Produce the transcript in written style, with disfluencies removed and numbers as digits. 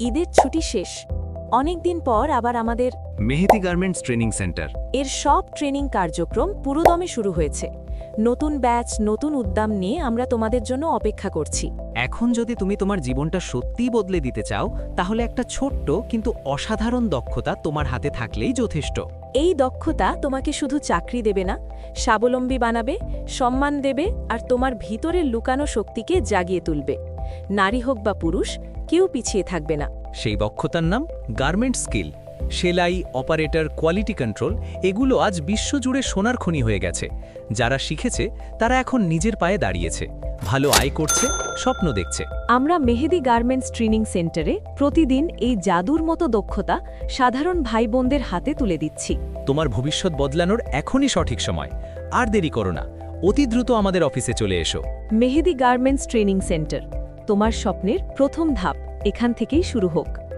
ঈদের ছুটি শেষ, অনেক দিন পর আবার আমাদের মেহেদি গার্মেন্টস ট্রেনিং সেন্টার। এর সব ট্রেনিং কার্যক্রম পুরোদমে শুরু হয়েছে। নতুন ব্যাচ, নতুন উদ্যম নিয়ে আমরা তোমাদের জন্য অপেক্ষা করছি। এখন যদি তুমি তোমার জীবনটা সত্যিই বদলে দিতে চাও, তাহলে একটা ছোট্ট কিন্তু অসাধারণ দক্ষতা তোমার হাতে থাকলেই যথেষ্ট। এই দক্ষতা তোমাকে শুধু চাকরি দেবে না, স্বাবলম্বী বানাবে, সম্মান দেবে আর তোমার ভিতরের লুকানো শক্তিকে জাগিয়ে তুলবে। নারী হোক বা পুরুষ, কেউ পিছিয়ে থাকবে না। সেই দক্ষতার নাম গার্মেন্ট স্কিল। সেলাই, অপারেটর, কোয়ালিটি কন্ট্রোল, এগুলো আজ বিশ্বজুড়ে সোনার খনি হয়ে গেছে। যারা শিখেছে তারা এখন নিজের পায়ে দাঁড়িয়েছে, ভালো আয় করছে, স্বপ্ন দেখছে। আমরা মেহেদি গার্মেন্টস ট্রেনিং সেন্টারে প্রতিদিন এই জাদুর মতো দক্ষতা সাধারণ ভাই বোনদের হাতে তুলে দিচ্ছি। তোমার ভবিষ্যৎ বদলানোর এখনই সঠিক সময়। আর দেরি করো না, অতি দ্রুত আমাদের অফিসে চলে এসো। মেহেদি গার্মেন্টস ট্রেনিং সেন্টার, তোমার স্বপ্নের প্রথম ধাপ এখান থেকেই শুরু হোক।